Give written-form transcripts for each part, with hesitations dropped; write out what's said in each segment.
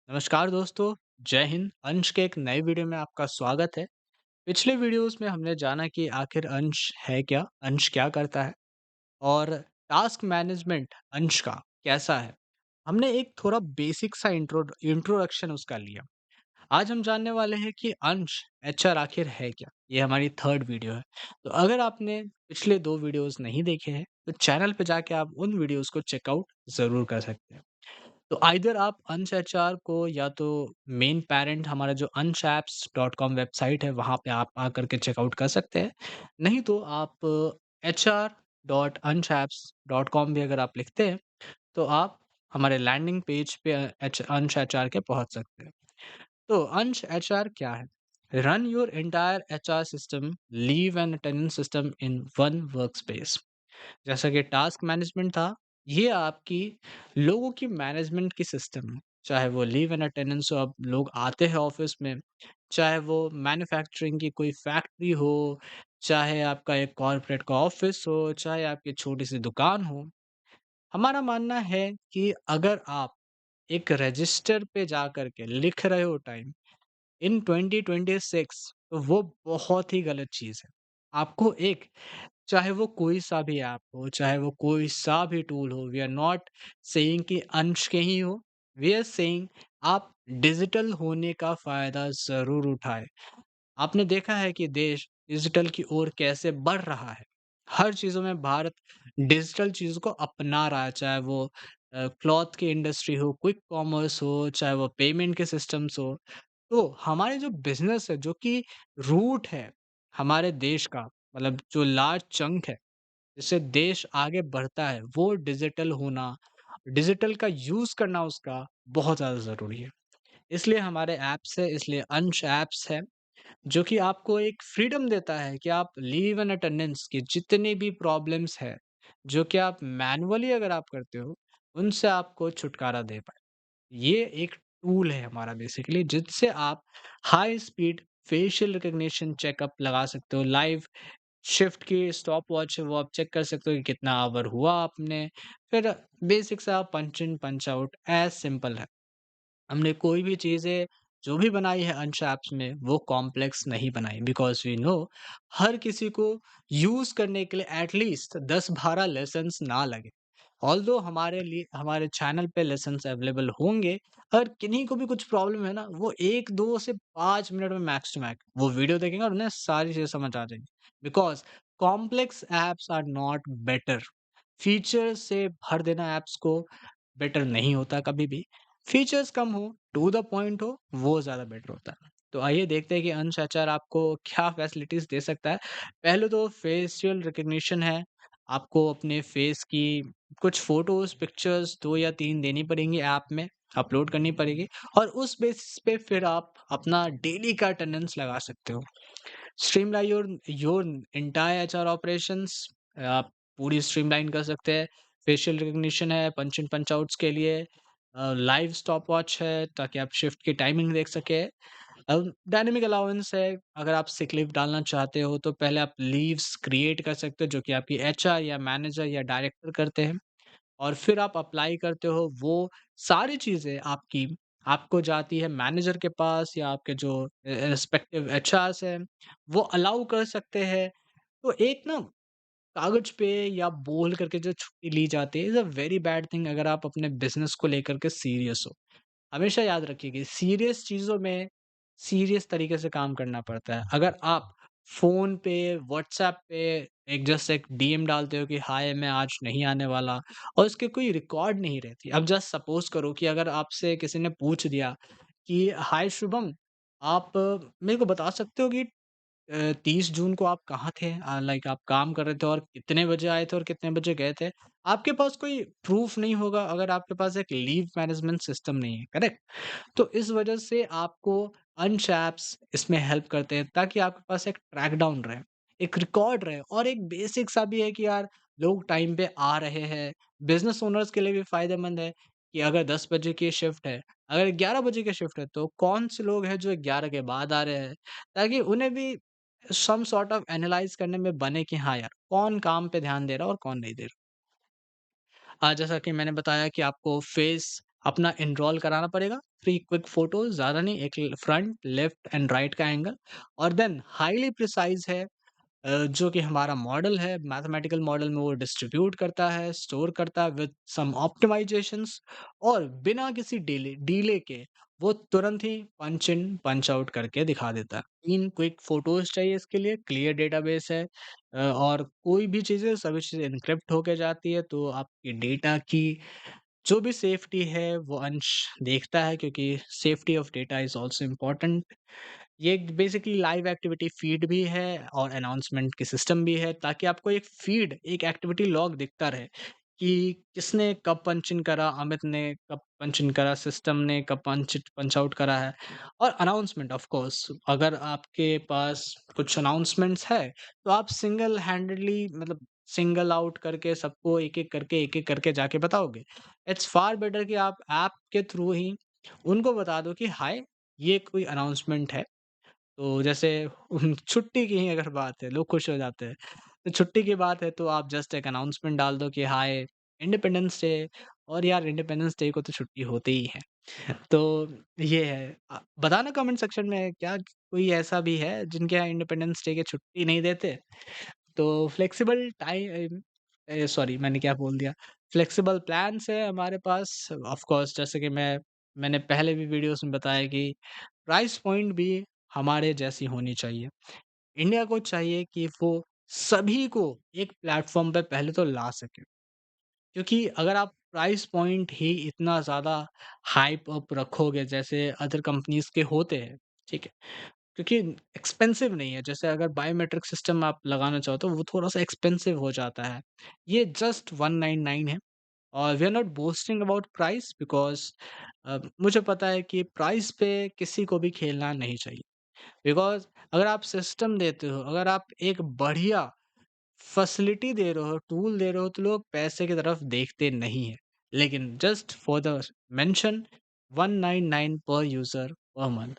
नमस्कार दोस्तों, जय हिंद। अंश के एक नए वीडियो में आपका स्वागत है। पिछले वीडियोस में हमने जाना कि आखिर अंश है क्या, अंश क्या करता है और टास्क मैनेजमेंट अंश का कैसा है। हमने एक थोड़ा बेसिक सा इंट्रोडक्शन उसका लिया। आज हम जानने वाले हैं कि अंश एचआर आखिर है क्या। ये हमारी थर्ड वीडियो है। तो अगर आपने पिछले दो वीडियोस नहीं देखे हैं तो चैनल पे जाके आप उन वीडियोस को चेकआउट ज़रूर कर सकते हैं। तो आइदर आप अंश एचआर को या तो मेन पैरेंट हमारा जो anshapps.com वेबसाइट है वहाँ पे आप आकर के चेकआउट कर सकते हैं। नहीं तो आप hr.anshapps.com भी अगर आप लिखते हैं तो आप हमारे लैंडिंग पेज पे अंश एचआर के पहुँच सकते हैं। तो अंश एचआर क्या है? Run your entire HR system, leave and attendance system in one workspace. जैसा कि टास्क मैनेजमेंट था, ये आपकी लोगों की मैनेजमेंट की सिस्टम है। चाहे वो लीव एंड अटेंडेंस हो, अब लोग आते हैं ऑफिस में, चाहे वो मैन्युफैक्चरिंग की कोई फैक्ट्री हो, चाहे आपका एक कॉर्पोरेट का ऑफिस हो, चाहे आपकी छोटी सी दुकान हो। हमारा मानना है कि अगर आप एक रजिस्टर पे जा करके लिख रहे हो टाइम इन 2026, तो वो बहुत ही गलत चीज़ है। आपको एक, चाहे वो कोई सा भी ऐप हो, चाहे वो कोई सा भी टूल हो, वी आर नॉट सेइंग कि अंश के ही हो, वी आर सेइंग आप डिजिटल होने का फ़ायदा ज़रूर उठाएँ। आपने देखा है कि देश डिजिटल की ओर कैसे बढ़ रहा है। हर चीज़ों में भारत डिजिटल चीज़ों को अपना रहा है, चाहे वो क्लॉथ की इंडस्ट्री हो, क्विक कॉमर्स हो, चाहे वो पेमेंट के सिस्टम्स हो। तो हमारे जो बिज़नेस है, जो कि रूट है हमारे देश का, मतलब जो लार्ज चंक है, जिससे देश आगे बढ़ता है, वो डिजिटल होना, डिजिटल का यूज़ करना उसका बहुत ज़्यादा ज़रूरी है। इसलिए हमारे ऐप्स है, इसलिए अंश ऐप्स है, जो कि आपको एक फ्रीडम देता है कि आप लीव एंड अटेंडेंस की जितनी भी प्रॉब्लम्स है, जो कि आप मैनुअली अगर आप करते हो, उनसे आपको छुटकारा दे पाएँ। ये एक टूल है हमारा बेसिकली, जिससे आप high speed facial recognition checkup लगा सकते हो। लाइव शिफ्ट की स्टॉप वॉच है वो आप चेक कर सकते हो कि कितना आवर हुआ आपने। फिर बेसिक सा पंच इन पंच आउट, एज़ सिंपल है। हमने कोई भी चीज़ें जो भी बनाई है अंश ऐप्स में वो कॉम्प्लेक्स नहीं बनाई, बिकॉज़ वी नो हर किसी को यूज़ करने के लिए एटलीस्ट 10-12 लेसन्स ना लगे। ऑल्दो हमारे लिए हमारे चैनल पे लेसन्स अवेलेबल होंगे, अगर किन्हीं को भी कुछ प्रॉब्लम है ना, वो 1-2 से 5 मिनट में मैक्स टू मैक्स वो वीडियो देखेंगे और उन्हें सारी चीज़ें समझ आ जाएँगी। Because complex apps are not better. Features से भर देना ऐप्स को बेटर नहीं होता कभी भी। फीचर्स कम हो, टू द पॉइंट हो, वो ज़्यादा बेटर होता है। तो आइए देखते हैं कि अंश एचआर आपको क्या फैसिलिटीज़ दे सकता है। पहले तो फेशियल रिकॉग्निशन है। आपको अपने फेस की कुछ फ़ोटोज़, पिक्चर्स 2 या 3 देनी पड़ेंगी ऐप में, अपलोड करनी पड़ेगी और उस बेसिस पे फिर आप अपना डेली का अटेंडेंस लगा सकते हो। Streamline your entire HR operations, आप पूरी स्ट्रीमलाइन कर सकते हैं। फेशियल रिकॉग्निशन है पंच इन पंच आउट्स के लिए। लाइव स्टॉप वॉच है ताकि आप शिफ्ट की टाइमिंग देख सके। डायनेमिक अलाउंस है, अगर आप सिक लीव डालना चाहते हो तो पहले आप लीव्स क्रिएट कर सकते हो जो कि आपकी एचआर या मैनेजर या डायरेक्टर करते हैं और फिर आप अप्लाई करते हो। वो सारी चीज़ें आपकी आपको जाती है मैनेजर के पास या आपके जो रिस्पेक्टिव एचआर्स हैं, वो अलाउ कर सकते हैं। तो एक ना कागज़ पे या बोल करके जो छुट्टी ली जाती है is a very bad thing अगर आप अपने बिज़नेस को लेकर के सीरियस हो। हमेशा याद रखिए सीरियस चीज़ों में सीरियस तरीके से काम करना पड़ता है। अगर आप फ़ोन पे, व्हाट्सऐप पे एक जस्ट एक डीएम डालते हो कि हाय मैं आज नहीं आने वाला और उसकी कोई रिकॉर्ड नहीं रहती। अब जस्ट सपोज़ करो कि अगर आपसे किसी ने पूछ दिया कि हाय शुभम, आप मेरे को बता सकते हो कि 30 जून को आप कहाँ थे? लाइक आप काम कर रहे थे और कितने बजे आए थे और कितने बजे गए थे? आपके पास कोई प्रूफ़ नहीं होगा अगर आपके पास एक लीव मैनेजमेंट सिस्टम नहीं है, करेक्ट? तो इस वजह से आपको अंश ऐप्स इसमें हेल्प करते हैं ताकि आपके पास एक ट्रैक डाउन रहे, एक रिकॉर्ड रहे और एक बेसिक सा भी है कि यार लोग टाइम पे आ रहे हैं। बिज़नेस ओनर्स के लिए भी फ़ायदेमंद है कि अगर 10 बजे की शिफ्ट है, अगर 11 बजे की शिफ्ट है तो कौन से लोग हैं जो 11 के बाद आ रहे हैं, ताकि उन्हें भी सम सॉर्ट ऑफ एनालाइज़ करने में बने कि हाँ यार, कौन काम पे ध्यान दे रहा है और कौन नहीं दे रहा। जैसा कि मैंने बताया कि आपको फेस अपना एनरोल कराना पड़ेगा। 3 क्विक फ़ोटोज़ ज़्यादा नहीं, एक ल फ्रंट, लेफ्ट एंड राइट का एंगल और देन हाइली प्रिसाइज़ है जो कि हमारा मॉडल है, मैथमेटिकल मॉडल में वो डिस्ट्रीब्यूट करता है, स्टोर करता है विद सम ऑप्टिमाइज़ेशंस और बिना किसी डिले डिले के वो तुरंत ही पंच इन, पंच आउट करके दिखा देता है। 3 क्विक फ़ोटोज़ चाहिए इसके लिए, क्लियर डेटाबेस है और कोई भी चीज़ें सभी चीज़ें एन्क्रिप्ट होके जाती है, तो आपके डेटा की जो भी सेफ्टी है, वो अंश देखता है क्योंकि safety of data is also important. ये एक बेसिकली लाइव एक्टिविटी फीड भी है और अनाउंसमेंट की सिस्टम भी है ताकि आपको एक फीड, एक एक्टिविटी लॉग दिखता रहे कि किसने कब पंच इन करा, अमित ने कब पंच इन करा, सिस्टम ने कब पंच आउट करा है और अनाउंसमेंट ऑफ कोर्स अगर आपके पास कुछ अनाउंसमेंट्स है, तो आप सिंगल हैंडेडली मतलब सिंगल आउट करके सबको एक-एक करके जाके बताओगे। इट्स फार बेटर कि आप ऐप के थ्रू ही उनको बता दो कि हाय, ये कोई अनाउंसमेंट है। तो जैसे छुट्टी की ही अगर बात है, लोग खुश हो जाते हैं। तो छुट्टी की बात है तो आप जस्ट एक अनाउंसमेंट डाल दो कि हाय इंडिपेंडेंस डे और यार इंडिपेंडेंस डे को तो छुट्टी होती ही है। तो ये है। बताना कमेंट सेक्शन में क्या कोई ऐसा भी है जिनके यहाँ इंडिपेंडेंस डे की छुट्टी नहीं देते? तो फ्लेक्सिबल सॉरी मैंने क्या बोल दिया? फ्लेक्सिबल प्लान्स है हमारे पास ऑफ कोर्स जैसे कि मैंने पहले भी वीडियोज़ में बताया कि प्राइस पॉइंट भी हमारे जैसी होनी चाहिए। इंडिया को चाहिए कि वो सभी को एक प्लेटफ़ॉर्म पे पहले तो ला सके। क्योंकि अगर आप प्राइस पॉइंट ही इतना ज़्यादा हाइप अप रखोगे जैसे अदर कंपनीज़ के होते हैं, ठीक है? क्योंकि एक्सपेंसिव नहीं है, जैसे अगर बायोमेट्रिक सिस्टम आप लगाना चाहो तो वो थोड़ा-सा एक्सपेंसिव हो जाता है। ये जस्ट 199 है और we are not boasting about price because मुझे पता है कि प्राइस पे किसी को भी खेलना नहीं चाहिए। बिकॉज़ अगर आप सिस्टम देते हो, अगर आप एक बढ़िया फैसिलिटी दे रहे हो, टूल दे रहे हो, तो लोग पैसे की तरफ देखते नहीं हैं। लेकिन जस्ट फॉर द मेंशन 199 पर यूज़र पर मंथ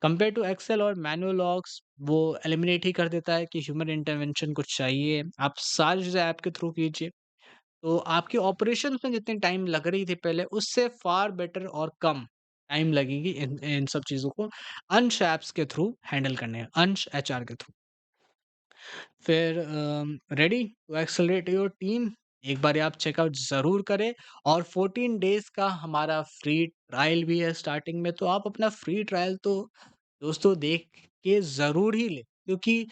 कंपेयर टू एक्सेल और मैनुअल लॉग्स वो एलिमिनेट ही कर देता है कि ह्यूमन इंटरवेंशन कुछ चाहिए। आप सारी चीज़ें ऐप के थ्रू कीजिए। तो आपके ऑपरेशंस में जितनी टाइम लग रही थी पहले, उससे फार बेटर और कम टाइम लगेगी इन इन सब चीज़ों को अंश ऐप्स के थ्रू हैंडल करने हैं, अंश एचआर के थ्रू। फिर ready to accelerate your team एक बार आप चेकआउट ज़रूर करें और 14 डेज़ का हमारा फ्री ट्रायल भी है स्टार्टिंग में, तो आप अपना फ्री ट्रायल तो दोस्तों देख के ज़रूर ही लें क्योंकि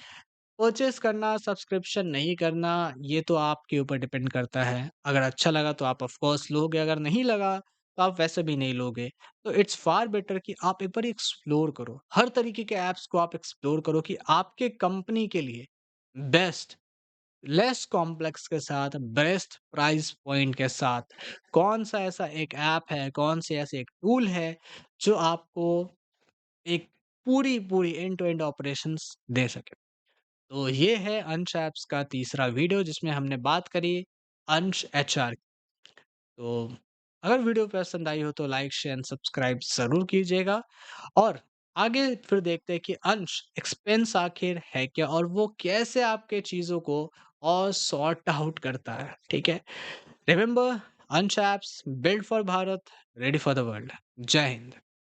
परचेज़ करना, सब्सक्रिप्शन नहीं करना, ये तो आपके ऊपर डिपेंड करता है। अगर अच्छा लगा तो आप ऑफ़ कोर्स लोगे, अगर नहीं लगा तो आप वैसे भी नहीं लोगे। तो इट्स फार बेटर कि आप एक बार एक्सप्लोर करो। हर तरीके के ऐप्स को आप एक्सप्लोर करो कि आपके कंपनी के लिए बेस्ट, लेस कॉम्प्लेक्स के साथ, बेस्ट प्राइस पॉइंट के साथ कौन-सा ऐसा एक ऐप है, कौन-सी ऐसी एक टूल है, जो आपको एक पूरी एंड टू एंड ऑपरेशंस दे सके। तो ये है अंश ऐप्स का तीसरा वीडियो जिसमें हमने बात करी अंश एचआर। तो अगर वीडियो पसंद आई हो तो लाइक शेयर एंड सब्सक्राइब जरूर कीजिएगा और आगे फिर देखते हैं कि अंश एक्सपेंस आखिर है क्या और वो कैसे आपके चीजों को और सॉर्ट आउट करता है। ठीक है, रिमेंबर अंश apps build for Bharat, ready for the world. जय हिंद।